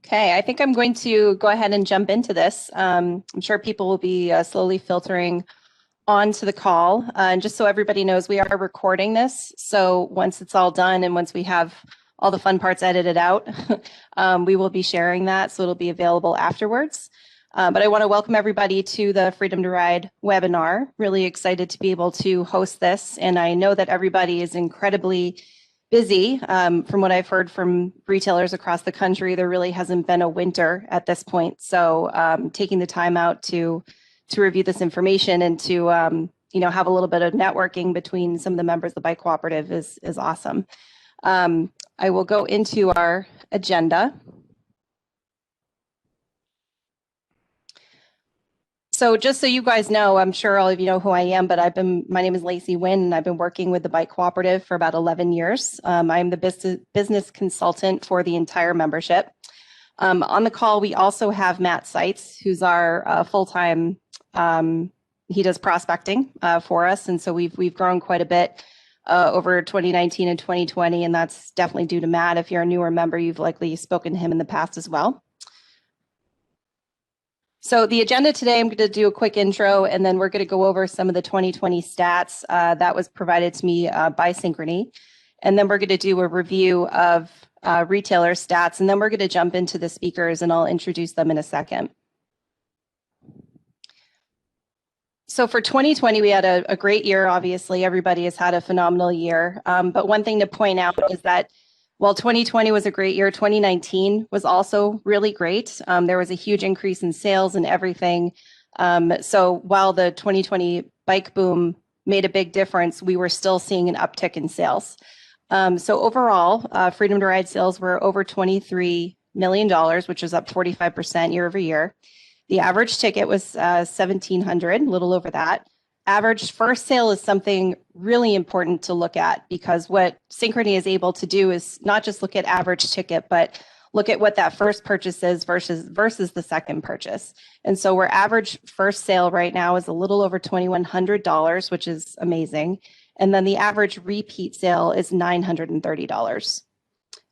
Okay, I think I'm going to go ahead and jump into this. I'm sure people will be slowly filtering onto the call. And just so everybody knows, we are recording this. So once it's all done and once we have all the fun parts edited out, we will be sharing that. So it'll be available afterwards. But I want to welcome everybody to the Freedom to Ride webinar. Really excited to be able to host this. And I know that everybody is incredibly busy. From what I've heard from retailers across the country, there really hasn't been a winter at this point. So taking the time out to review this information and to have a little bit of networking between some of the members of the bike cooperative is awesome. I will go into our agenda. So just so you guys know, I'm sure all of you know who I am, but my name is Lacey Wynn, and I've been working with the Bike Cooperative for about 11 years. I'm the business consultant for the entire membership. On the call, we also have Matt Seitz, who's our full-time, he does prospecting for us. And so we've grown quite a bit over 2019 and 2020, and that's definitely due to Matt. If you're a newer member, you've likely spoken to him in the past as well. So the agenda today, I'm going to do a quick intro, and then we're going to go over some of the 2020 stats that was provided to me by Synchrony. And then we're going to do a review of retailer stats, and then we're going to jump into the speakers, and I'll introduce them in a second. So for 2020, we had a great year. Obviously, everybody has had a phenomenal year. But one thing to point out is that while 2020 was a great year, 2019 was also really great. There was a huge increase in sales and everything. So while the 2020 bike boom made a big difference, we were still seeing an uptick in sales. So overall, Freedom to Ride sales were over $23 million, which is up 45% year over year. The average ticket was $1,700, a little over that. Average first sale is something really important to look at, because what Synchrony is able to do is not just look at average ticket, but look at what that first purchase is versus the second purchase. And so our average first sale right now is a little over $2,100, which is amazing. And then the average repeat sale is $930.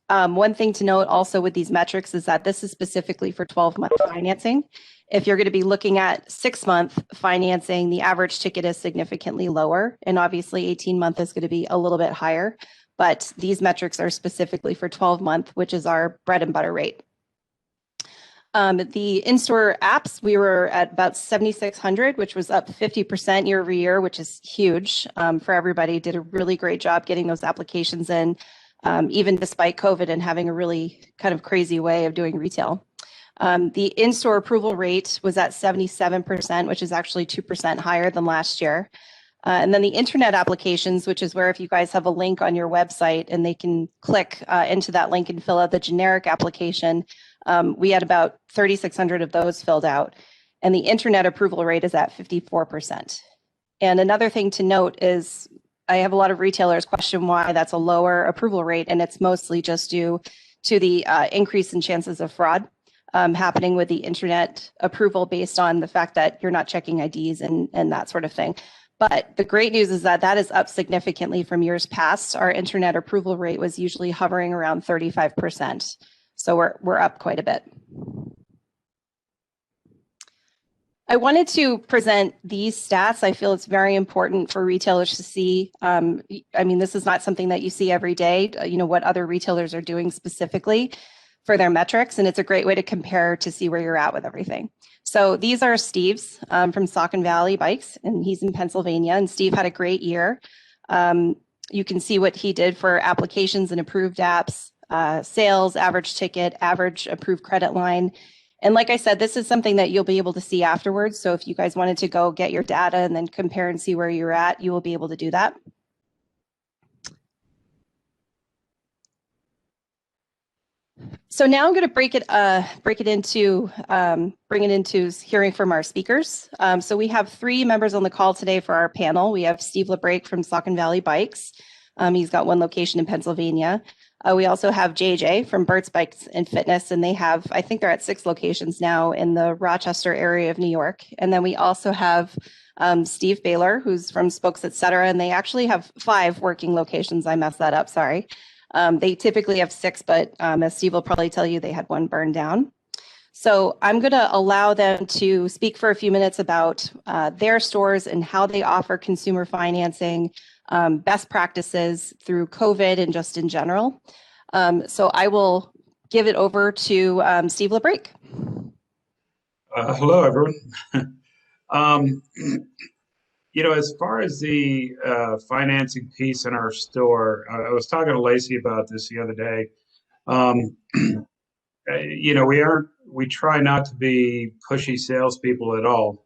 One thing to note also with these metrics is that this is specifically for 12-month financing. If you're going to be looking at 6-month financing, the average ticket is significantly lower, and obviously 18-month is going to be a little bit higher, but these metrics are specifically for 12-month, which is our bread and butter rate. The in-store apps, we were at about 7,600, which was up 50% year over year, which is huge for everybody. Did a really great job getting those applications in, even despite COVID and having a really kind of crazy way of doing retail. The in-store approval rate was at 77%, which is actually 2% higher than last year. And then the internet applications, which is where if you guys have a link on your website and they can click into that link and fill out the generic application, we had about 3,600 of those filled out. And the internet approval rate is at 54%. And another thing to note is I have a lot of retailers question why that's a lower approval rate, and it's mostly just due to the increase in chances of fraud happening with the internet approval based on the fact that you're not checking IDs and that sort of thing. But the great news is that that is up significantly from years past. Our internet approval rate was usually hovering around 35%. So we're up quite a bit. I wanted to present these stats. I feel it's very important for retailers to see. I mean, this is not something that you see every day, what other retailers are doing specifically for their metrics, and it's a great way to compare to see where you're at with everything. So these are Steve's from Saucon Valley Bikes, and he's in Pennsylvania, and Steve had a great year. You can see what he did for applications and approved apps, sales, average ticket, average approved credit line. And like I said, this is something that you'll be able to see afterwards. So if you guys wanted to go get your data and then compare and see where you're at, you will be able to do that. So now I'm going to bring it into hearing from our speakers. So we have 3 members on the call today for our panel. We have Steve LeBrake from Saucon Valley Bikes. He's got 1 location in Pennsylvania. We also have JJ from Burt's Bikes and Fitness, and I think they're at 6 locations now in the Rochester area of New York. And then we also have Steve Baylor, who's from Spokes Etc., and they actually have 5 working locations. I messed that up, sorry. They typically have 6, but as Steve will probably tell you, they had 1 burned down. So I'm going to allow them to speak for a few minutes about their stores and how they offer consumer financing, best practices through COVID and just in general. So I will give it over to Steve LeBrake. Hello, everyone. As far as the financing piece in our store, I was talking to Lacey about this the other day. We try not to be pushy salespeople at all.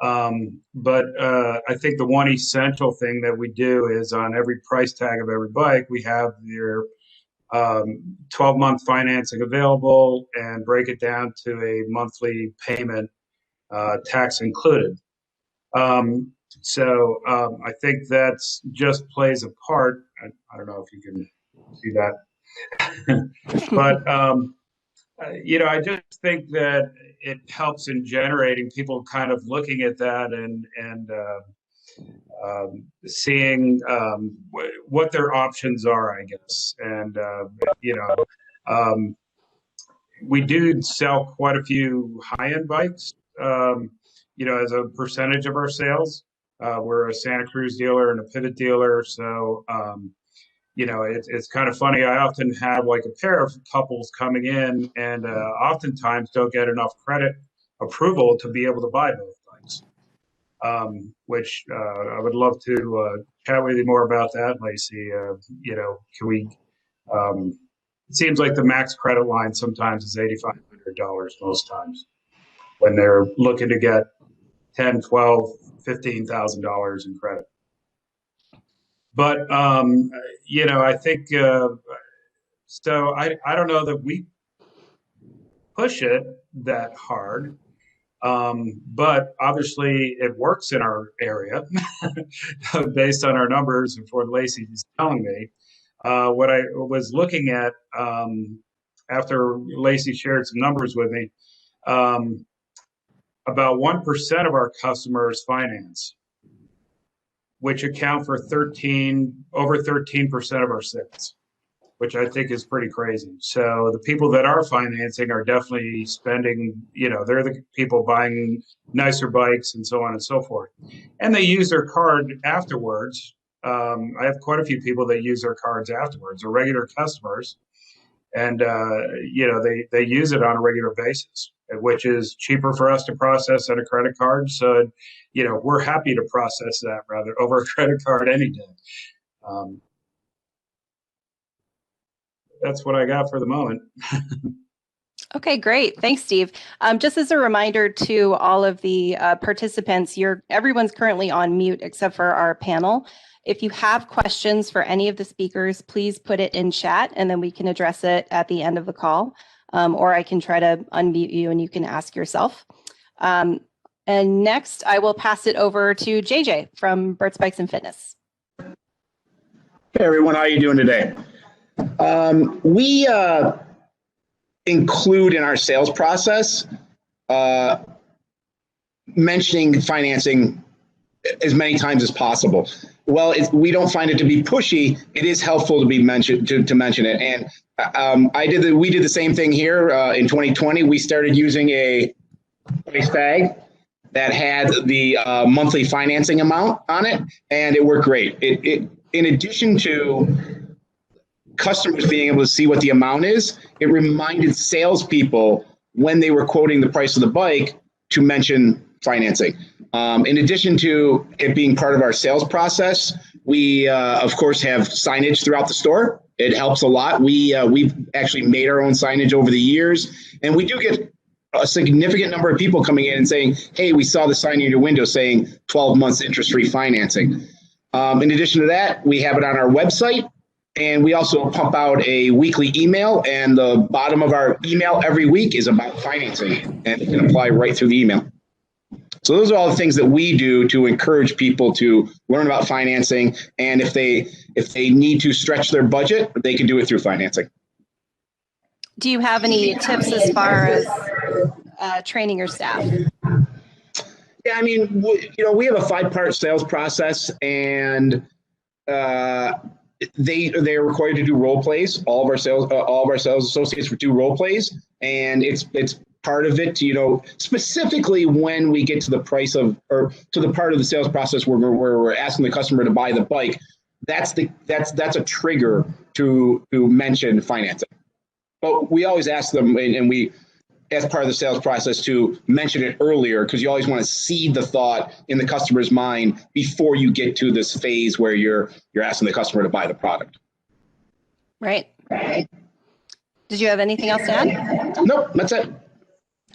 But I think the one essential thing that we do is on every price tag of every bike, we have your 12-month financing available and break it down to a monthly payment, tax included. I think that's just plays a part. I don't know if you can see that, but I just think that it helps in generating people kind of looking at that and seeing what their options are, I guess. And we do sell quite a few high-end bikes, as a percentage of our sales. We're a Santa Cruz dealer and a Pivot dealer, so it's kind of funny. I often have like a pair of couples coming in and oftentimes don't get enough credit approval to be able to buy both bikes, which I would love to chat with you more about that, Lacey. Can we, it seems like the max credit line sometimes is $8,500 most times when they're looking to get $10, $12, $15,000 in credit. But I think so. I don't know that we push it that hard, but obviously it works in our area based on our numbers and what Lacey is telling me. What I was looking at after Lacey shared some numbers with me, about 1% of our customers finance, which account for over 13% of our sales, which I think is pretty crazy. So the people that are financing are definitely spending, they're the people buying nicer bikes and so on and so forth. And they use their card afterwards. I have quite a few people that use their cards afterwards, or regular customers. And, they use it on a regular basis, which is cheaper for us to process than a credit card. So, we're happy to process that rather over a credit card any day. That's what I got for the moment. Okay, great. Thanks, Steve. Just as a reminder to all of the participants, everyone's currently on mute except for our panel. If you have questions for any of the speakers, please put it in chat and then we can address it at the end of the call. Or I can try to unmute you and you can ask yourself. And next, I will pass it over to JJ from Burt's Bikes and Fitness. Hey everyone, how are you doing today? We include in our sales process mentioning financing as many times as possible. Well, we don't find it to be pushy. It is helpful to be mentioned to mention it. And we did the same thing here in 2020. We started using a price tag that had the monthly financing amount on it, and it worked great. In addition to customers being able to see what the amount is, it reminded salespeople when they were quoting the price of the bike to mention financing. In addition to it being part of our sales process, we of course have signage throughout the store. It helps a lot. We've actually made our own signage over the years, and we do get a significant number of people coming in and saying, hey, we saw the sign in your window saying 12 months interest-free financing. In addition to that, we have it on our website, and we also pump out a weekly email, and the bottom of our email every week is about financing, and it can apply right through the email. So those are all the things that we do to encourage people to learn about financing, and if they need to stretch their budget, they can do it through financing. Do you have any tips as far as training your staff? Yeah, I mean, we have a 5-part sales process, and they're required to do role plays. All of our sales associates do role plays, and it's part of it. Specifically when we get to the price of, or to the part of the sales process where we're asking the customer to buy the bike, that's a trigger to mention financing. But we always ask them, and we, as part of the sales process, to mention it earlier, because you always want to seed the thought in the customer's mind before you get to this phase where you're asking the customer to buy the product. Right. Did you have anything else to add? Nope, that's it.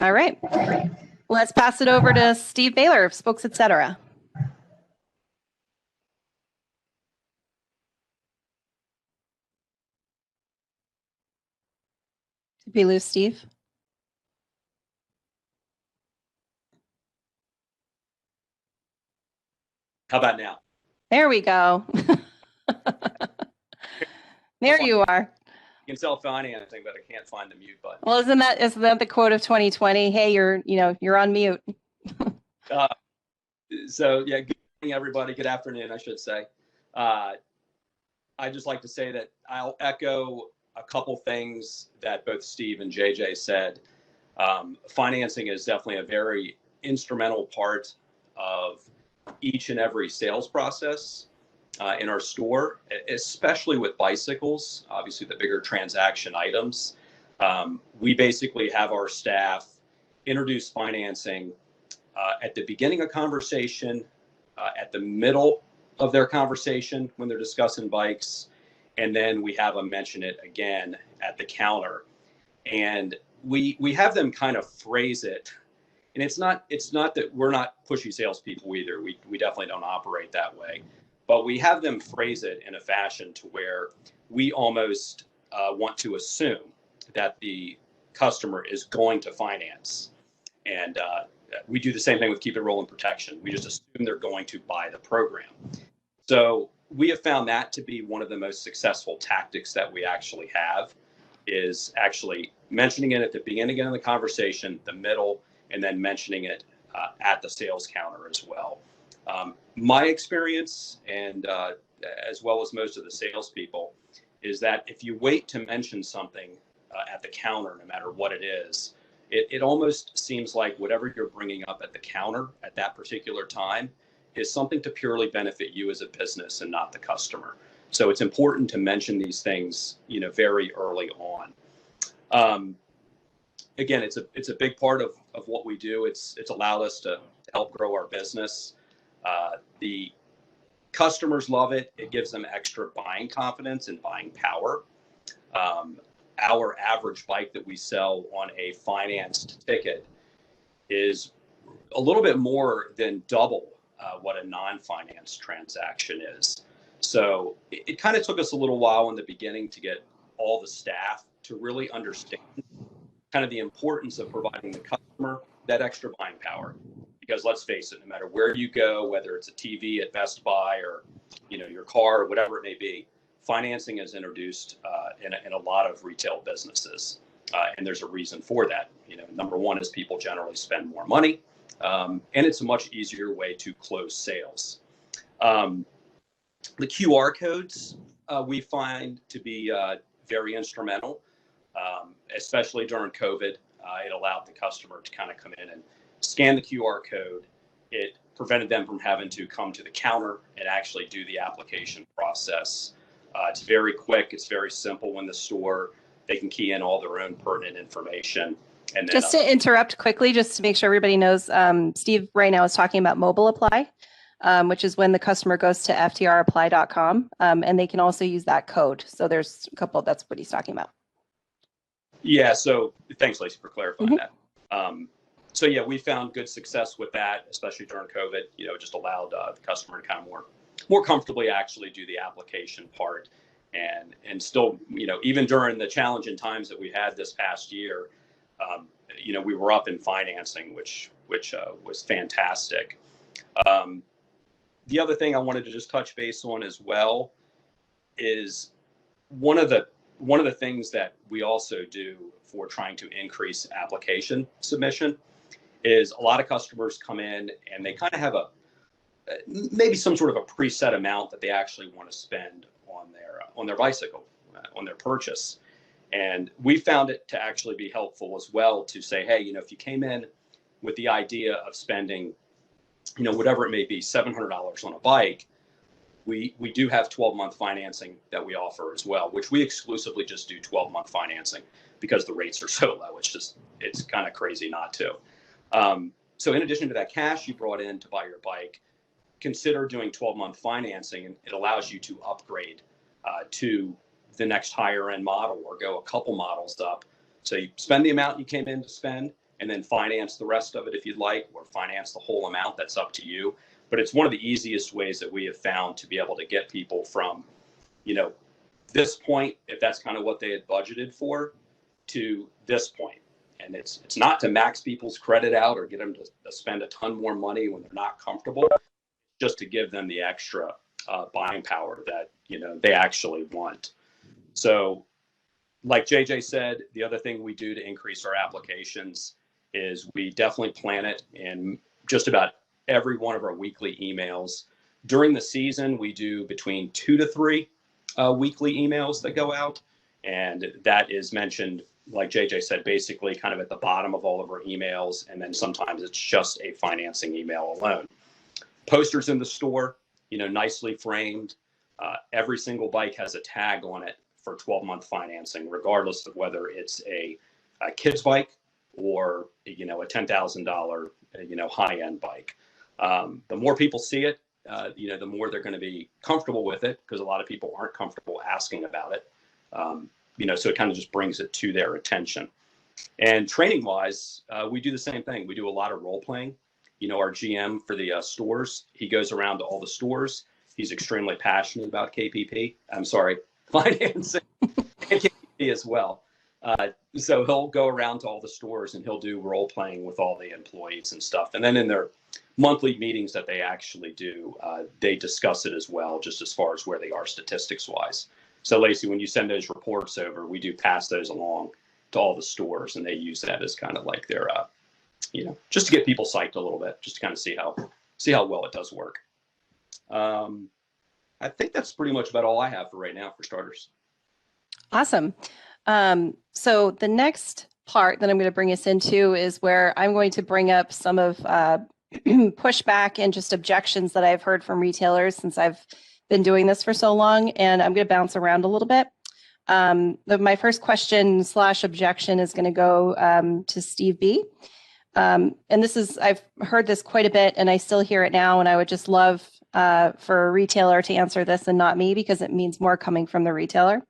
All right. Let's pass it over to Steve Baylor of Spokes, Etc. Did we lose Steve? How about now? There we go. There you are. You can sell financing, but I can't find the mute button. Well, isn't that the quote of 2020? Hey, you're on mute. So yeah, good morning, everybody. Good afternoon, I should say. I'd just like to say that I'll echo a couple things that both Steve and JJ said. Financing is definitely a very instrumental part of each and every sales process in our store, especially with bicycles, obviously the bigger transaction items. We basically have our staff introduce financing at the beginning of conversation, at the middle of their conversation when they're discussing bikes, and then we have them mention it again at the counter. And we have them kind of phrase it. And it's not that we're not pushy salespeople either. We definitely don't operate that way. But we have them phrase it in a fashion to where we almost want to assume that the customer is going to finance. And we do the same thing with Keep It Rolling Protection. We just assume they're going to buy the program. So we have found that to be one of the most successful tactics that we actually have, is actually mentioning it at the beginning of the conversation, the middle, and then mentioning it at the sales counter as well. My experience, and as well as most of the salespeople, is that if you wait to mention something at the counter, no matter what it is, it almost seems like whatever you're bringing up at the counter at that particular time is something to purely benefit you as a business and not the customer. So it's important to mention these things, very early on. Again, it's a big part of what we do. It's allowed us to help grow our business. The customers love it. It gives them extra buying confidence and buying power. Our average bike that we sell on a financed ticket is a little bit more than double what a non-financed transaction is. So it kind of took us a little while in the beginning to get all the staff to really understand kind of the importance of providing the customer that extra buying power. Because let's face it, no matter where you go, whether it's a TV at Best Buy or your car or whatever it may be, financing is introduced in a lot of retail businesses, and there's a reason for that. Number one is people generally spend more money, and it's a much easier way to close sales. The QR codes we find to be very instrumental, especially during COVID. It allowed the customer to kind of come in and scan the QR code. It prevented them from having to come to the counter and actually do the application process. It's very quick. It's very simple in the store. They can key in all their own pertinent information. And then, just to interrupt quickly, just to make sure everybody knows, Steve right now is talking about mobile apply, which is when the customer goes to ftrapply.com, and they can also use that code. So there's a couple, that's what he's talking about. Yeah, so thanks, Lacey, for clarifying that. So yeah, we found good success with that, especially during COVID. It just allowed the customer to kind of more comfortably actually do the application part, and still, even during the challenging times that we had this past year, we were up in financing, which was fantastic. The other thing I wanted to just touch base on as well is one of the things that we also do for trying to increase application submission is a lot of customers come in and they kind of have maybe some sort of a preset amount that they actually want to spend on their bicycle, on their purchase. And we found it to actually be helpful as well to say, hey, if you came in with the idea of spending, whatever it may be, $700 on a bike, we do have 12-month financing that we offer as well, which we exclusively just do 12-month financing because the rates are so low. It's kind of crazy not to. So in addition to that cash you brought in to buy your bike, consider doing 12-month financing, and it allows you to upgrade to the next higher end model or go a couple models up. So you spend the amount you came in to spend and then finance the rest of it if you'd like, or finance the whole amount. That's up to you. But it's one of the easiest ways that we have found to be able to get people from, this point, if that's kind of what they had budgeted for, to this point. And it's not to max people's credit out or get them to spend a ton more money when they're not comfortable, just to give them the extra buying power that, they actually want. So like JJ said, the other thing we do to increase our applications is we definitely plan it in just about every one of our weekly emails. During the season, we do between 2 to 3 weekly emails that go out. And that is mentioned, like JJ said, basically kind of at the bottom of all of our emails. And then sometimes it's just a financing email alone. Posters in the store, nicely framed. Every single bike has a tag on it for 12-month financing, regardless of whether it's a kid's bike or, a $10,000, high-end bike. The more people see it, the more they're going to be comfortable with it, because a lot of people aren't comfortable asking about it. So it kind of just brings it to their attention. And training-wise, we do the same thing. We do a lot of role-playing. Our GM for the stores, he goes around to all the stores. He's extremely passionate about financing and KPP as well. So he'll go around to all the stores and he'll do role playing with all the employees and stuff. And then in their monthly meetings that they actually do, they discuss it as well, just as far as where they are statistics wise. So Lacey, when you send those reports over, we do pass those along to all the stores, and they use that as kind of like their, just to get people psyched a little bit, just to kind of see how well it does work. I think that's pretty much about all I have for right now for starters. Awesome. So the next part that I'm going to bring us into is where I'm going to bring up some of pushback and just objections that I've heard from retailers since I've been doing this for so long, and I'm going to bounce around a little bit. My first question / objection is going to go to Steve B. And I've heard this quite a bit and I still hear it now, and I would just love for a retailer to answer this and not me, because it means more coming from the retailer.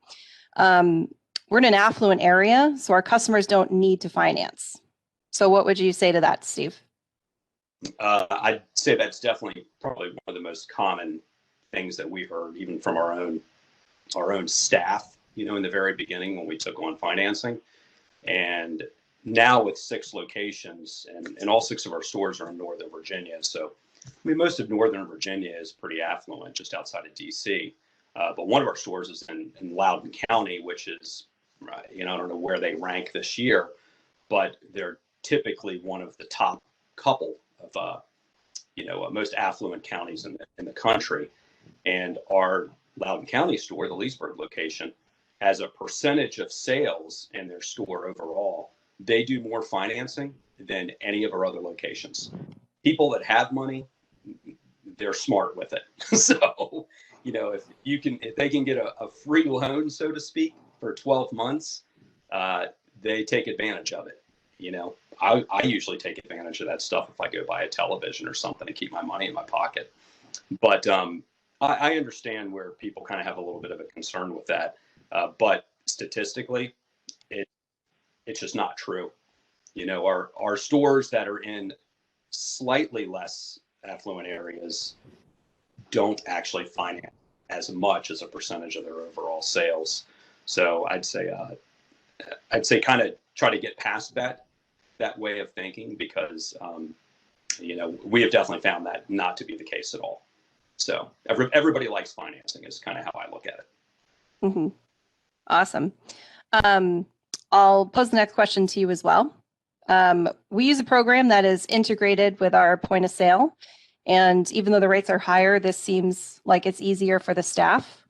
We're in an affluent area, so our customers don't need to finance. So what would you say to that, Steve? I'd say that's definitely probably one of the most common things that we heard, even from our own staff, in the very beginning when we took on financing. And now with 6 locations, and all 6 of our stores are in Northern Virginia. So, most of Northern Virginia is pretty affluent, just outside of DC. But one of our stores is in Loudoun County, which is, I don't know where they rank this year, but they're typically one of the top couple of, most affluent counties in the country. And our Loudoun County store, the Leesburg location, as a percentage of sales in their store overall, they do more financing than any of our other locations. People that have money, they're smart with it. So, if they can get a free loan, so to speak, for 12 months, they take advantage of it. I usually take advantage of that stuff if I go buy a television or something to keep my money in my pocket. But I understand where people kind of have a little bit of a concern with that. But statistically, it's just not true. Our stores that are in slightly less affluent areas don't actually finance as much as a percentage of their overall sales. So I'd say kind of try to get past that way of thinking, because we have definitely found that not to be the case at all. So everybody likes financing is kind of how I look at it. Mm-hmm. Awesome. I'll pose the next question to you as well. We use a program that is integrated with our point of sale. And even though the rates are higher, this seems like it's easier for the staff.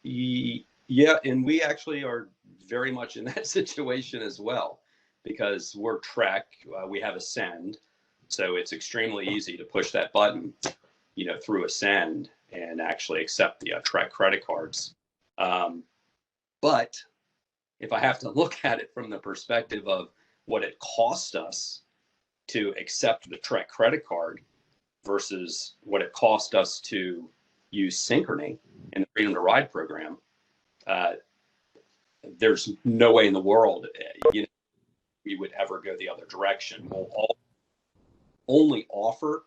Yeah, and we actually are very much in that situation as well, because we're Trek, we have Ascend, so it's extremely easy to push that button, through Ascend and actually accept the Trek credit cards. But if I have to look at it from the perspective of what it cost us to accept the Trek credit card versus what it cost us to use Synchrony in the Freedom to Ride program, there's no way in the world we would ever go the other direction. We'll only offer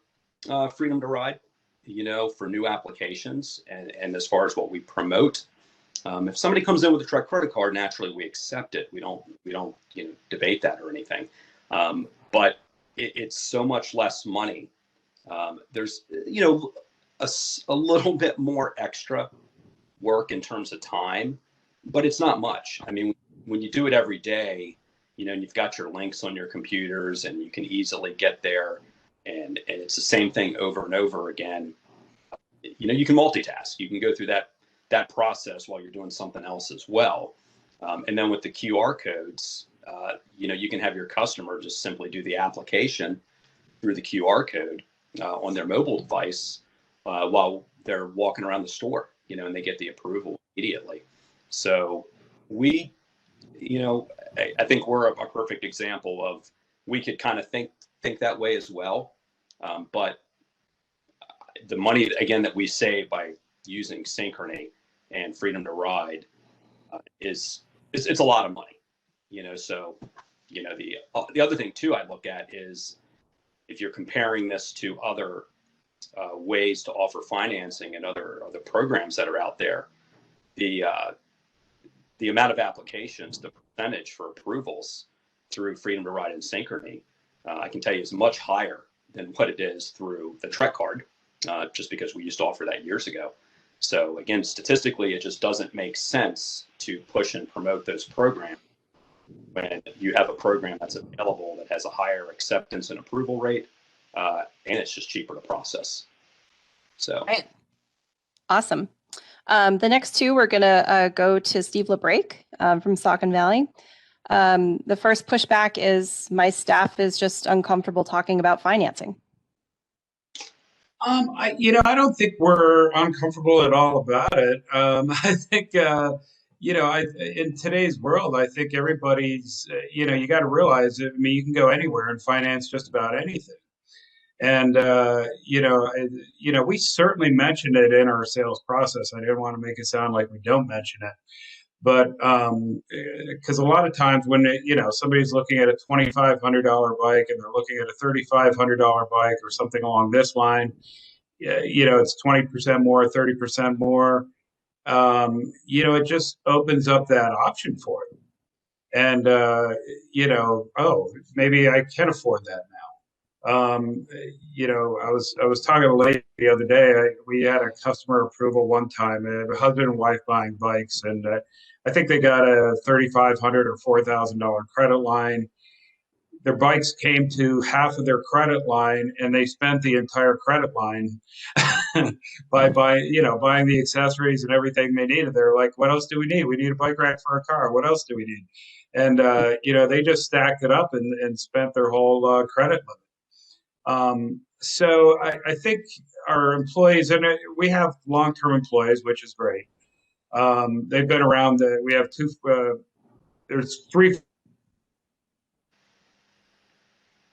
Freedom to Ride, for new applications, and as far as what we promote. If somebody comes in with a Trek credit card, naturally we accept it. We don't debate that or anything. But it's so much less money. There's a little bit more extra work in terms of time, but it's not much. I mean, when you do it every day, and you've got your links on your computers and you can easily get there, and it's the same thing over and over again. You can multitask. You can go through that process while you're doing something else as well. And then with the QR codes, you can have your customer just simply do the application through the QR code on their mobile device while they're walking around the store, and they get the approval immediately. So we, I think we're a perfect example of, we could kind of think that way as well. But the money, again, that we save by using Synchrony and Freedom to Ride it's a lot of money, so, the other thing too, I look at is, if you're comparing this to other ways to offer financing and other programs that are out there, the amount of applications, the percentage for approvals through Freedom to Ride and Synchrony, I can tell you is much higher than what it is through the Trek card, just because we used to offer that years ago. So again, statistically, it just doesn't make sense to push and promote those programs when you have a program that's available that has a higher acceptance and approval rate, and it's just cheaper to process. So, right. Awesome. The next two, we're going to go to Steve LeBrake from Saucon Valley. The first pushback is, my staff is just uncomfortable talking about financing. I don't think we're uncomfortable at all about it. I think, in today's world, I think everybody's, you got to realize, you can go anywhere and finance just about anything. And, we certainly mentioned it in our sales process. I didn't want to make it sound like we don't mention it. But because a lot of times when, somebody's looking at a $2,500 bike and they're looking at a $3,500 bike or something along this line, it's 20% more, 30% more. It just opens up that option for it. And, oh, maybe I can afford that now. I was talking to a lady the other day. We had a customer approval one time, a husband and wife buying bikes, and I think they got a $3,500 or $4,000 credit line. Their bikes came to half of their credit line, and they spent the entire credit line by buying the accessories and everything they needed. They're like, "What else do we need? We need a bike rack for a car. What else do we need?" And they just stacked it up and spent their whole credit limit. So I think our employees, and we have long-term employees, which is great. They've been around. We have there's three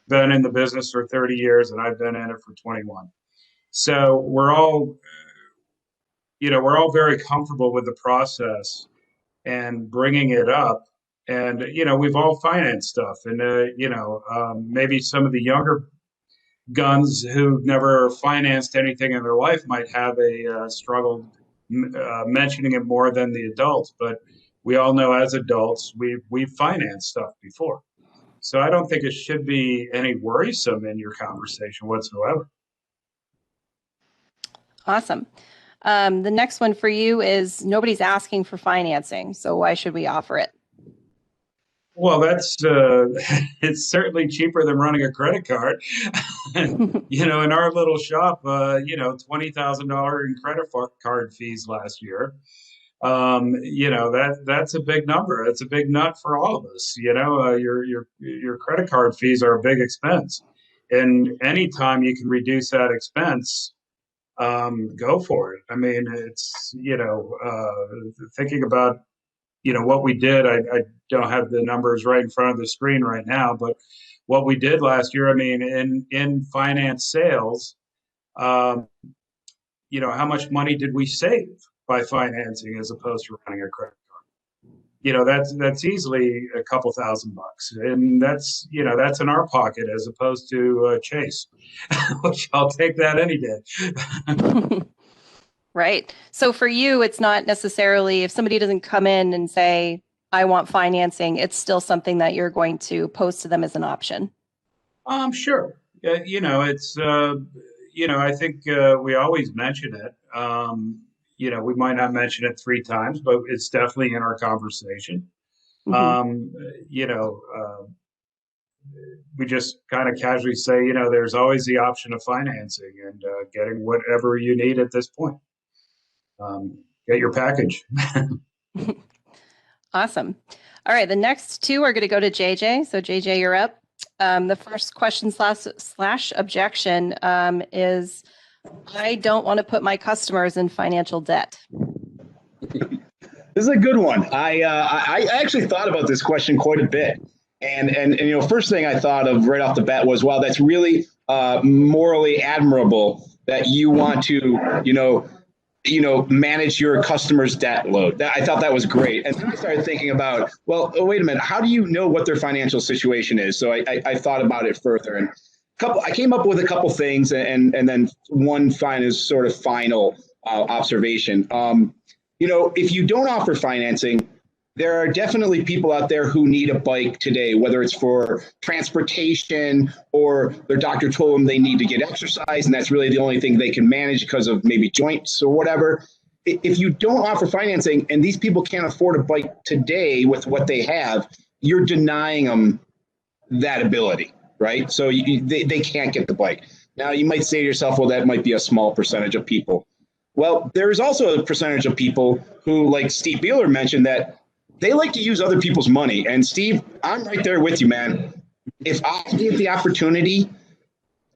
been in the business for 30 years, and I've been in it for 21. So we're all very comfortable with the process and bringing it up. And, we've all financed stuff, and, maybe some of the younger guns who've never financed anything in their life might have a struggle mentioning it more than the adults, but we all know as adults, we've financed stuff before. So I don't think it should be any worrisome in your conversation whatsoever. Awesome. The next one for you is, nobody's asking for financing, so why should we offer it? Well, that's it's certainly cheaper than running a credit card. In our little shop, $20,000 in credit card fees last year. that's a big number. That's a big nut for all of us. Your credit card fees are a big expense, and anytime you can reduce that expense, go for it. I mean, it's thinking about what we did. I don't have the numbers right in front of the screen right now, but what we did last year. I mean, in finance sales, how much money did we save by financing as opposed to running a credit card? That's easily a couple $1,000, and that's in our pocket as opposed to Chase, which I'll take that any day. Right. So for you, it's not necessarily if somebody doesn't come in and say, I want financing, it's still something that you're going to post to them as an option. Sure. It's I think we always mention it. We might not mention it 3 times, but it's definitely in our conversation. Mhm. We just kind of casually say, there's always the option of financing and getting whatever you need at this point. Get your package. Awesome. All right. The next 2 are going to go to JJ. So JJ, you're up. The first question slash objection is, I don't want to put my customers in financial debt. This is a good one. I actually thought about this question quite a bit. And first thing I thought of right off the bat was, wow, that's really morally admirable that you want to, manage your customers' debt load. I thought that was great. And then I started thinking about, well, wait a minute, how do you know what their financial situation is? So I thought about it further, and I came up with a couple things, and then one final observation. If you don't offer financing, there are definitely people out there who need a bike today, whether it's for transportation or their doctor told them they need to get exercise, and that's really the only thing they can manage because of maybe joints or whatever. If you don't offer financing and these people can't afford a bike today with what they have, you're denying them that ability, right? So they can't get the bike. Now, you might say to yourself, well, that might be a small percentage of people. Well, there is also a percentage of people who, like Steve Beeler mentioned, that they like to use other people's money. And Steve, I'm right there with you, man. If I get the opportunity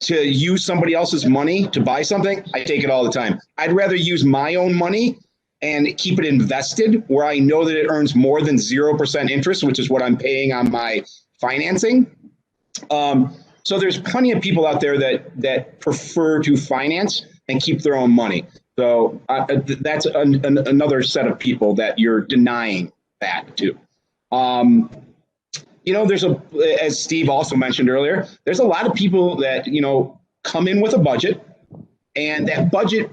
to use somebody else's money to buy something, I take it all the time. I'd rather use my own money and keep it invested where I know that it earns more than 0% interest, which is what I'm paying on my financing. So there's plenty of people out there that prefer to finance and keep their own money. So that's another set of people that you're denying that to. There's as Steve also mentioned earlier, there's a lot of people that, come in with a budget, and that budget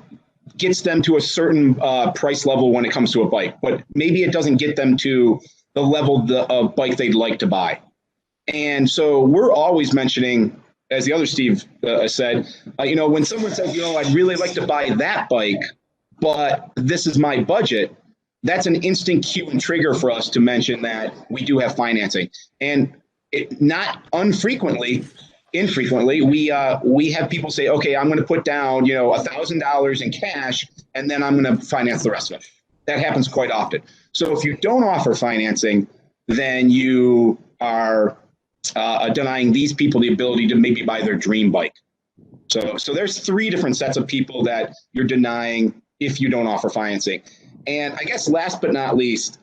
gets them to a certain price level when it comes to a bike, but maybe it doesn't get them to the level of bike they'd like to buy. And so we're always mentioning, as the other Steve said, when someone says, I'd really like to buy that bike, but this is my budget, that's an instant cue and trigger for us to mention that we do have financing. And not infrequently, we have people say, okay, I'm going to put down, $1,000 in cash, and then I'm going to finance the rest of it. That happens quite often. So if you don't offer financing, then you are denying these people the ability to maybe buy their dream bike. So there's 3 different sets of people that you're denying if you don't offer financing. And I guess last but not least,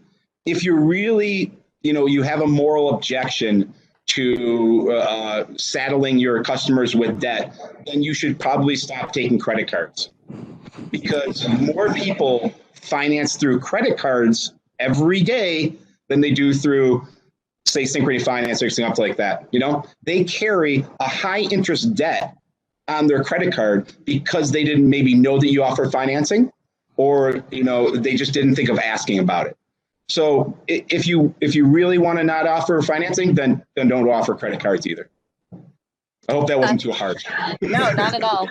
if you're really, you have a moral objection to saddling your customers with debt, then you should probably stop taking credit cards, because more people finance through credit cards every day than they do through, say, Synchrony Finance or something like that. They carry a high interest debt on their credit card because they didn't maybe know that you offer financing, or they just didn't think of asking about it. So if you really want to not offer financing, then don't offer credit cards either. I hope that wasn't too harsh. No, not at all.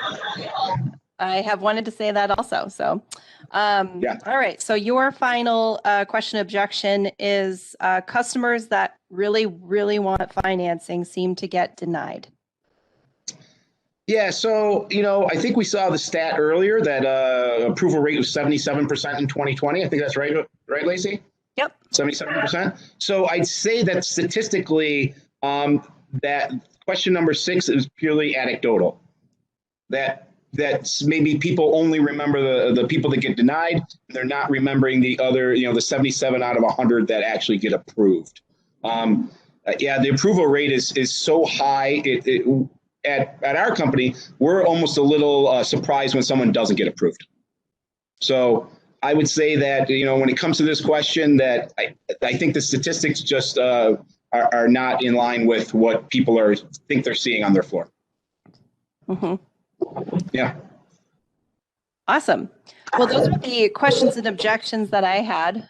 I have wanted to say that also. So, Yeah. All right. So your final question objection is customers that really, really want financing seem to get denied. Yeah, so, I think we saw the stat earlier that approval rate was 77% in 2020. I think that's right, Lacey? Yep. 77%. So I'd say that statistically, that question number 6 is purely anecdotal. That's maybe people only remember the people that get denied. They're not remembering the other, the 77 out of 100 that actually get approved. Yeah, the approval rate is so high. At our company, we're almost a little surprised when someone doesn't get approved. So I would say that, when it comes to this question, that I think the statistics just are not in line with what people think they're seeing on their floor. Mm-hmm. Yeah. Awesome. Well, those are the questions and objections that I had.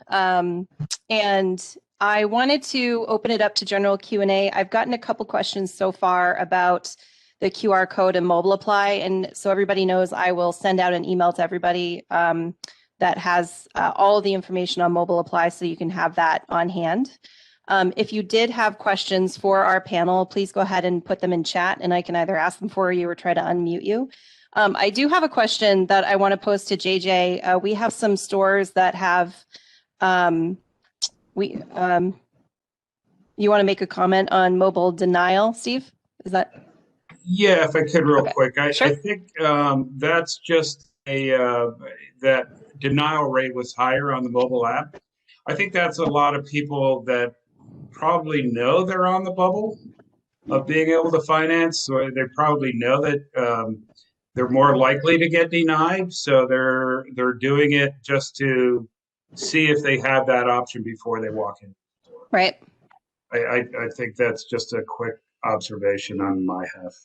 And I wanted to open it up to general Q&A. I've gotten a couple questions so far about the QR code and mobile apply. And so everybody knows, I will send out an email to everybody that has all of the information on mobile apply, so you can have that on hand. If you did have questions for our panel, please go ahead and put them in chat, and I can either ask them for you or try to unmute you. I do have a question that I want to pose to JJ. We have some stores that have, you want to make a comment on mobile denial, Steve? Is that? Yeah, if I could real Okay. quick. Sure. I think that's just that denial rate was higher on the mobile app. I think that's a lot of people that probably know they're on the bubble of being able to finance. So they probably know that they're more likely to get denied. So they're doing it just to see if they have that option before they walk in. Right. I think that's just a quick observation on my half.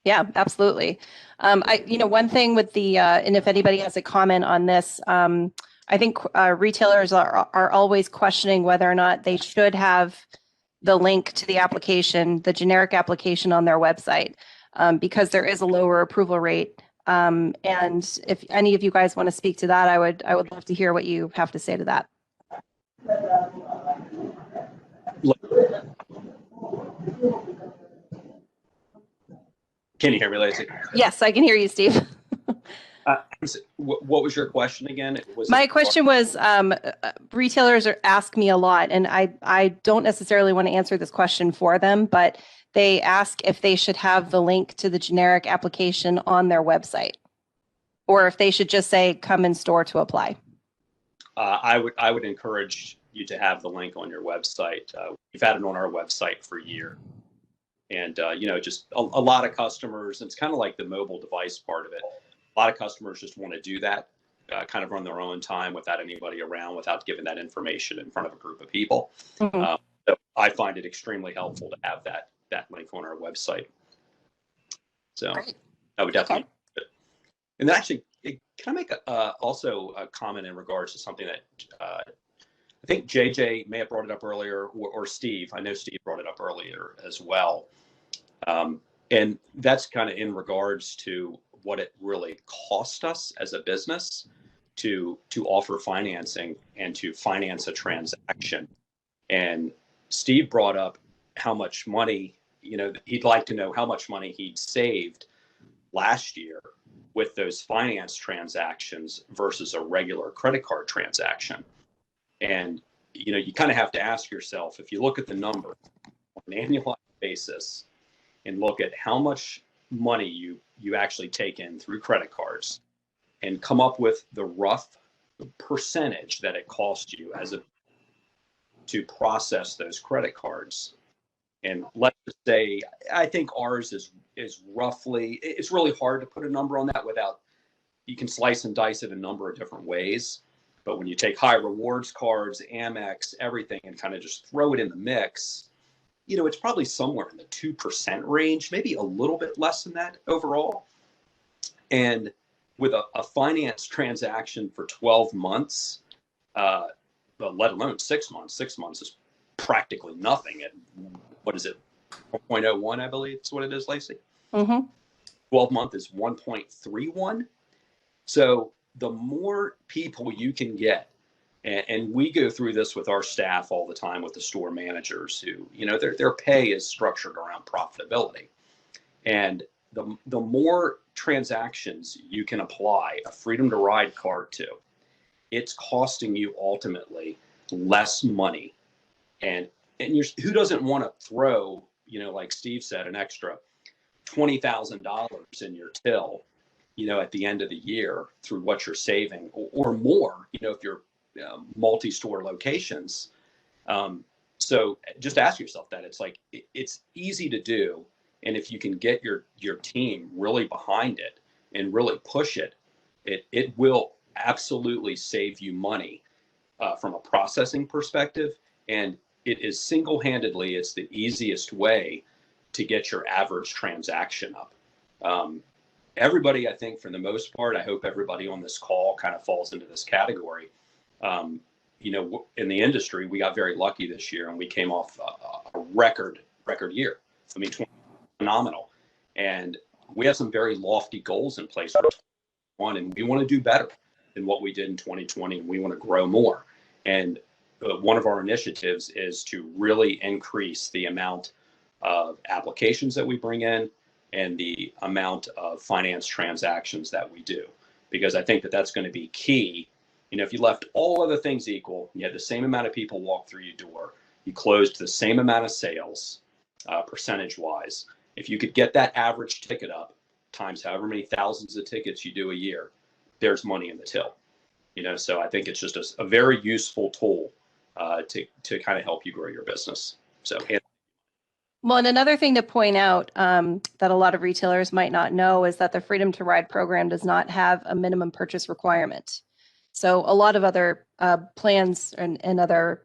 Yeah, absolutely. One thing with the, and if anybody has a comment on this, I think retailers are always questioning whether or not they should have the link to the application, the generic application on their website, because there is a lower approval rate. And if any of you guys want to speak to that, I would love to hear what you have to say to that. Can you hear me, Lacey? Yes, I can hear you, Steve. What was your question again? My question was, retailers ask me a lot, and I don't necessarily want to answer this question for them, but they ask if they should have the link to the generic application on their website, or if they should just say, come in store to apply. I would encourage you to have the link on your website. We've had it on our website for years. And, just a lot of customers, it's kind of like the mobile device part of it. A lot of customers just want to do that, kind of run their own time without anybody around, without giving that information in front of a group of people. Mm-hmm. So I find it extremely helpful to have that link on our website. So Great. I would definitely. Okay. And then actually, can I make also a comment in regards to something that I think JJ may have brought it up earlier, or Steve. I know Steve brought it up earlier as well. And that's kind of in regards to what it really cost us as a business to offer financing and to finance a transaction. And Steve brought up how much money, he'd like to know how much money he'd saved last year with those finance transactions versus a regular credit card transaction. And, you kind of have to ask yourself, if you look at the number on an annualized basis and look at how much money you actually take in through credit cards and come up with the rough percentage that it costs you to process those credit cards. And let's just say, I think ours is roughly, it's really hard to put a number on that you can slice and dice it a number of different ways. But when you take high rewards cards, Amex, everything, and kind of just throw it in the mix, it's probably somewhere in the 2% range, maybe a little bit less than that overall. And with a finance transaction for 12 months, let alone 6 months, 6 months is practically nothing. At, what is it, 4.01, I believe is what it is, Lacey? Mm-hmm. 12 month is 1.31. So the more people you can get, and we go through this with our staff all the time with the store managers who, their pay is structured around profitability. And the more transactions you can apply a Freedom to Ride card to, it's costing you ultimately less money. And who doesn't want to throw, like Steve said, an extra $20,000 in your till, at the end of the year through what you're saving, or more, if you're multi-store locations. So just ask yourself that. It's like, it's easy to do. And if you can get your team really behind it and really push it, it will absolutely save you money from a processing perspective. And it is single-handedly, it's the easiest way to get your average transaction up. Everybody, I think, for the most part, I hope everybody on this call kind of falls into this category. In the industry, we got very lucky this year, and we came off a record year. I mean, phenomenal. And we have some very lofty goals in place for 2021, and we want to do better than what we did in 2020, and we want to grow more. And one of our initiatives is to really increase the amount of applications that we bring in and the amount of finance transactions that we do, because I think that that's going to be key. If you left all other things equal, you had the same amount of people walk through your door, you closed the same amount of sales, percentage wise. If you could get that average ticket up times however many thousands of tickets you do a year, there's money in the till. So I think it's just a very useful tool to kind of help you grow your business. So. Well, and another thing to point out that a lot of retailers might not know is that the Freedom to Ride program does not have a minimum purchase requirement. So a lot of other plans and other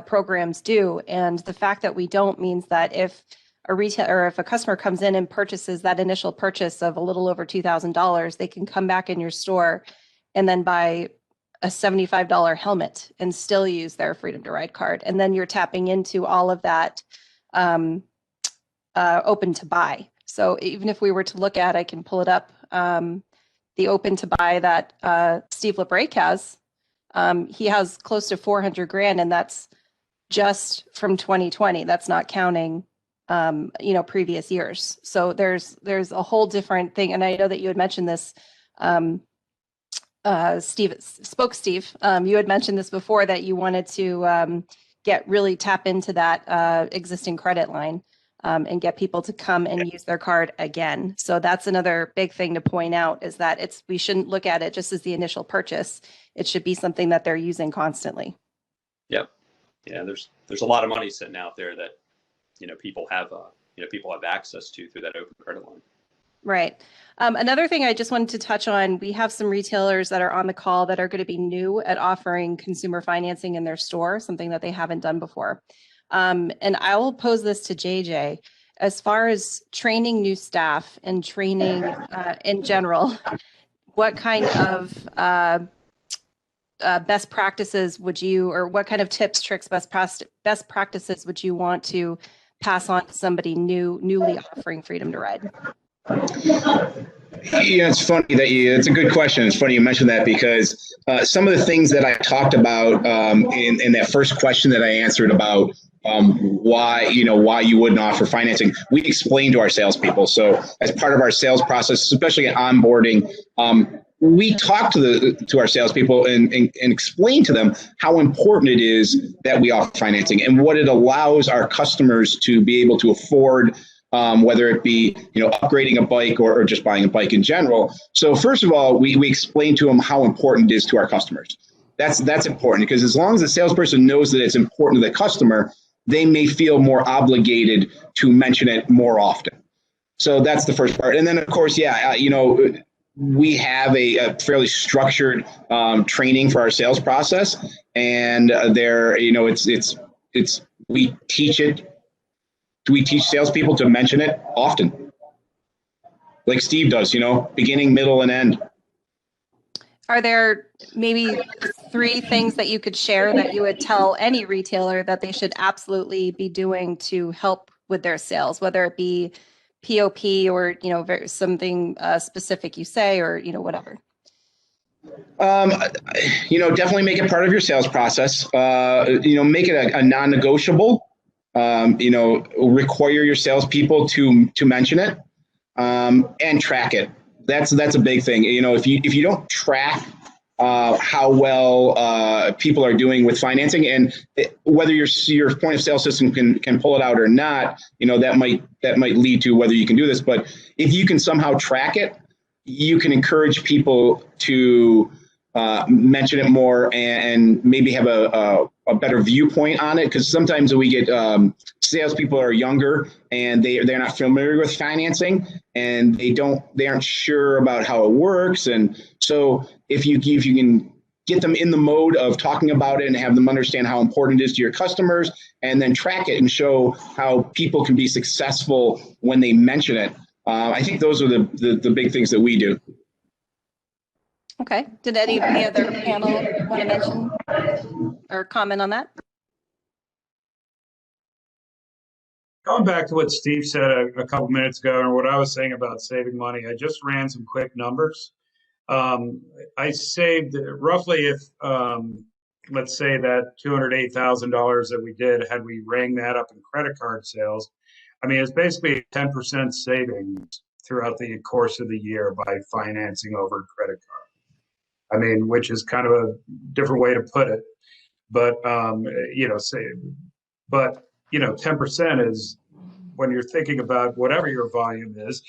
programs do. And the fact that we don't means that if a retailer or if a customer comes in and purchases that initial purchase of a little over $2,000, they can come back in your store and then buy a $75 helmet and still use their Freedom to Ride card. And then you're tapping into all of that open to buy. So even if we were to look at, I can pull it up, the open to buy that Steve LeBrake has, he has close to 400 grand, and that's just from 2020. That's not counting, previous years. So there's a whole different thing. And I know that you had mentioned this, Steve, you had mentioned this before, that you wanted to really tap into that existing credit line and get people to come and use their card again. So that's another big thing to point out, is that we shouldn't look at it just as the initial purchase. It should be something that they're using constantly. Yep. Yeah. There's a lot of money sitting out there that, people have access to through that open credit line. Right. Another thing I just wanted to touch on, we have some retailers that are on the call that are going to be new at offering consumer financing in their store, something that they haven't done before. And I will pose this to JJ. As far as training new staff and training in general, what kind of best practices would you, or what kind of tips, tricks, best practices would you want to pass on to somebody newly offering Freedom to Ride? It's funny it's a good question. It's funny you mentioned that, because some of the things that I talked about in that first question that I answered about why you wouldn't offer financing, we explained to our salespeople. So as part of our sales process, especially at onboarding, we talk to our salespeople and explain to them how important it is that we offer financing and what it allows our customers to be able to afford, whether it be upgrading a bike or just buying a bike in general. So first of all, we explain to them how important it is to our customers. That's important, because as long as the salesperson knows that it's important to the customer, they may feel more obligated to mention it more often. So that's the first part. And then of course, we have a fairly structured training for our sales process, and we teach it. We teach salespeople to mention it often, like Steve does, beginning, middle, and end. Are there maybe 3 things that you could share that you would tell any retailer that they should absolutely be doing to help with their sales, whether it be POP or, something specific you say, or, whatever? Definitely make it part of your sales process. Make it a non-negotiable. Require your salespeople to mention it. and track it. That's a big thing. You know, if you don't track how well people are doing with financing, and whether your point of sale system can pull it out or not, you know, that might lead to whether you can do this. But if you can somehow track it, you can encourage people to mention it more and maybe have a better viewpoint on it. Because sometimes we get salespeople are younger and they're not familiar with financing, and they aren't sure about how it works. And so if you can get them in the mode of talking about it and have them understand how important it is to your customers, and then track it and show how people can be successful when they mention it. I think those are the big things that we do. Okay. Did any of the other panel want to mention or comment on that? Going back to what Steve said a couple minutes ago, and what I was saying about saving money, I just ran some quick numbers. I saved roughly, if let's say that $208,000 that we did, had we rang that up in credit card sales, I mean, it's basically a 10% savings throughout the course of the year by financing over a credit card. I mean, which is kind of a different way to put it, but you know, 10% is, when you're thinking about whatever your volume is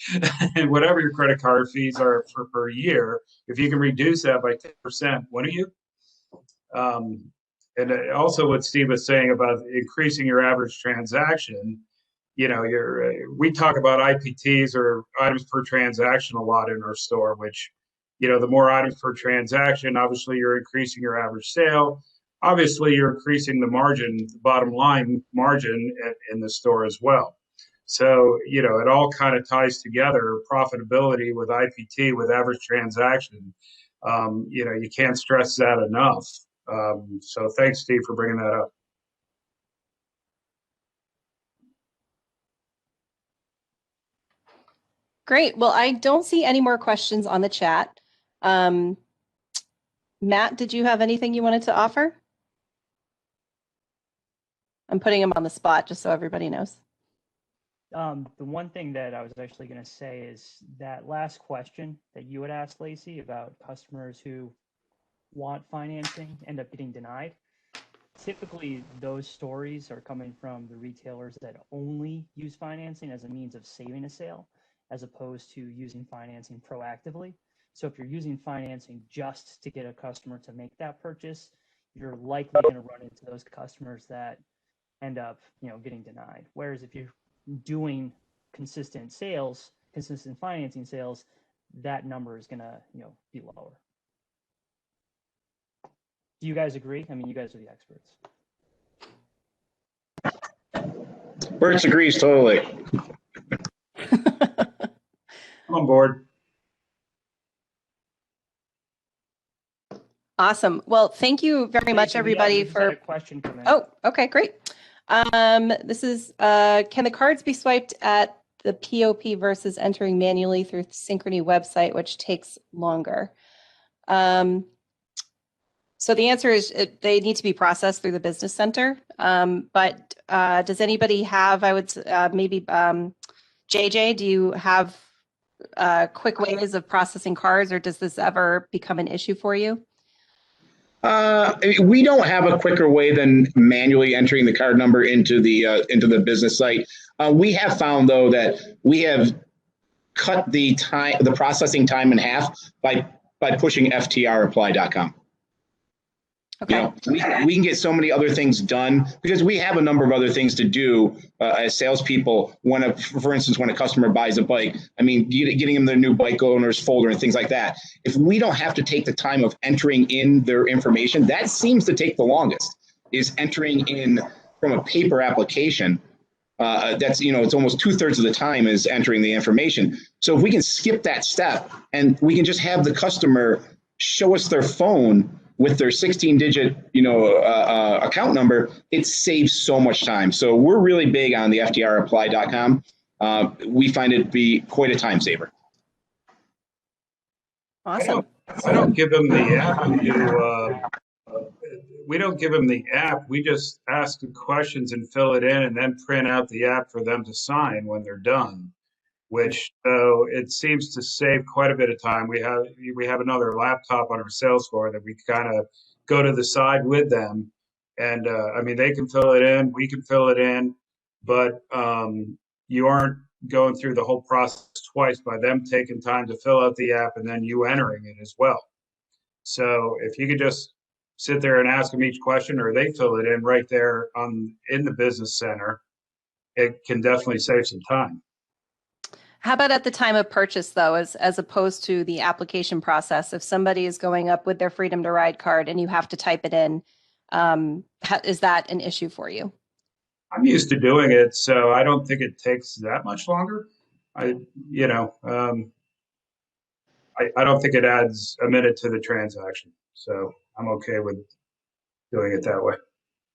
and whatever your credit card fees are for per year, if you can reduce that by 10%, wouldn't you? And also what Steve was saying about increasing your average transaction, you know, we talk about IPTs, or items per transaction, a lot in our store, which, you know, the more items per transaction, obviously you're increasing your average sale. Obviously, you're increasing the margin, the bottom line margin in the store as well. So, you know, it all kind of ties together, profitability with IPT, with average transaction. You know, you can't stress that enough. So thanks, Steve, for bringing that up. Great. Well, I don't see any more questions on the chat. Matt, did you have anything you wanted to offer? I'm putting him on the spot just so everybody knows. The one thing that I was actually going to say is that last question that you had asked, Lacey, about customers who want financing end up getting denied. Typically, those stories are coming from the retailers that only use financing as a means of saving a sale, as opposed to using financing proactively. So if you're using financing just to get a customer to make that purchase, you're likely going to run into those customers that end up, you know, getting denied. Whereas if you're doing consistent sales, consistent financing sales, that number is going to, you know, be lower. Do you guys agree? I mean, you guys are the experts. Bert's agrees totally. I'm on board. Awesome. Well, thank you very much, everybody, for a question come in. Oh, okay, great. This is, can the cards be swiped at the POP versus entering manually through the Synchrony website, which takes longer? So the answer is they need to be processed through the business center. But does anybody have, I would maybe, JJ, do you have quick ways of processing cards, or does this ever become an issue for you? We don't have a quicker way than manually entering the card number into the business site. We have found, though, that we have cut the processing time in half by pushing FTRapply.com. Okay. You know, we can get so many other things done because we have a number of other things to do as salespeople. For instance, when a customer buys a bike, I mean, getting them their new bike owners folder and things like that. If we don't have to take the time of entering in their information, that seems to take the longest, is entering in from a paper application. That's, you know, it's almost 2/3 of the time is entering the information. So if we can skip that step and we can just have the customer show us their phone with their 16-digit, you know, account number, it saves so much time. So we're really big on the FTRapply.com. We find it to be quite a time saver. Awesome. I don't give them the app. We don't give them the app. We just ask the questions and fill it in, and then print out the app for them to sign when they're done. which so it seems to save quite a bit of time. We have another laptop on our sales floor that we kind of go to the side with them, and I mean they can fill it in, we can fill it in, but you aren't going through the whole process twice by them taking time to fill out the app and then you entering it as well. So if you could just sit there and ask them each question, or they fill it in right there in the business center, it can definitely save some time. How about at the time of purchase, though, as opposed to the application process? If somebody is going up with their Freedom to Ride card and you have to type it in, is that an issue for you? I'm used to doing it, so I don't think it takes that much longer. I don't think it adds a minute to the transaction, so I'm okay with doing it that way.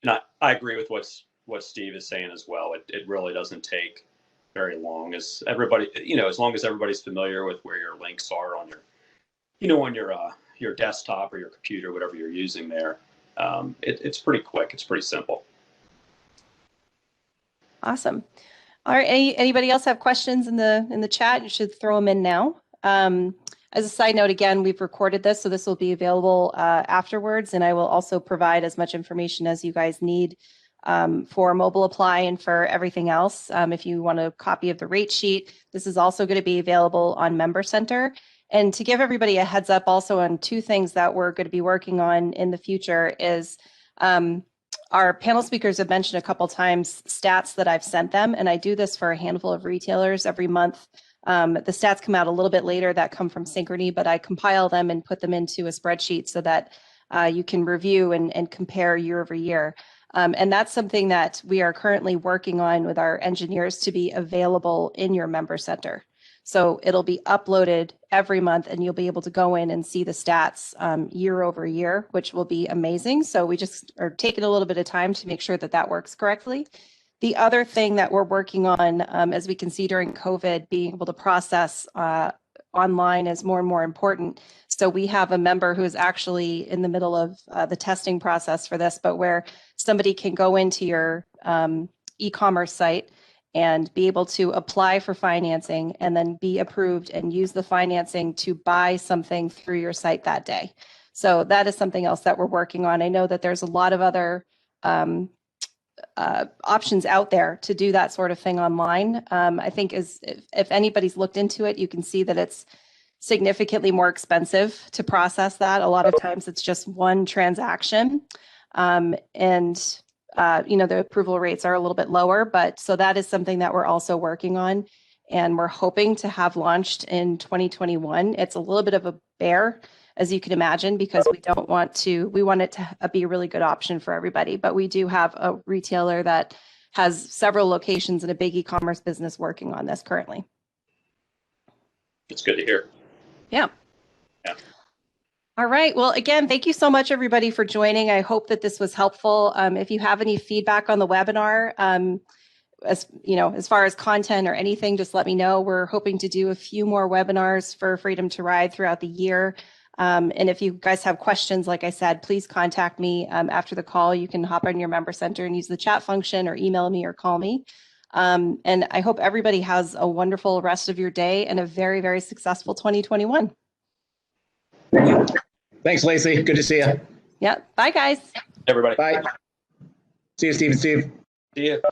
And I agree with what Steve is saying as well. It really doesn't take very long, as everybody, as long as everybody's familiar with where your links are on your desktop or your computer, whatever you're using there. It's pretty quick. It's pretty simple. Awesome. All right. Anybody else have questions in the chat? You should throw them in now. As a side note, again, we've recorded this, so this will be available afterwards, and I will also provide as much information as you guys need for Mobile Apply and for everything else. If you want a copy of the rate sheet, this is also going to be available on Member Center. And to give everybody a heads up also on two things that we're going to be working on in the future is our panel speakers have mentioned a couple times stats that I've sent them, and I do this for a handful of retailers every month. The stats come out a little bit later that come from Synchrony, but I compile them and put them into a spreadsheet so that you can review and compare year over year. And that's something that we are currently working on with our engineers to be available in your member center. So it'll be uploaded every month and you'll be able to go in and see the stats year over year, which will be amazing. So we just are taking a little bit of time to make sure that that works correctly. The other thing that we're working on, as we can see during COVID, being able to process online is more and more important. So we have a member who is actually in the middle of the testing process for this, but where somebody can go into your e-commerce site and be able to apply for financing and then be approved and use the financing to buy something through your site that day. So that is something else that we're working on. I know that there's a lot of other options out there to do that sort of thing online. I think if anybody's looked into it, you can see that it's significantly more expensive to process that. A lot of times it's just one transaction. The approval rates are a little bit lower, but so that is something that we're also working on, and we're hoping to have launched in 2021. It's a little bit of a bear, as you can imagine, because we want it to be a really good option for everybody, but we do have a retailer that has several locations and a big e-commerce business working on this currently. It's good to hear. Yeah. Yeah. All right. Well, again, thank you so much, everybody, for joining. I hope that this was helpful. If you have any feedback on the webinar, as far as content or anything, just let me know. We're hoping to do a few more webinars for Freedom to Ride throughout the year. And if you guys have questions, like I said, please contact me after the call. You can hop on your member center and use the chat function, or email me or call me. And I hope everybody has a wonderful rest of your day and a very, very successful 2021. Thanks, Lacey. Good to see you. Yeah. Bye, guys. Everybody. Bye. See you, Steve and Steve. See you.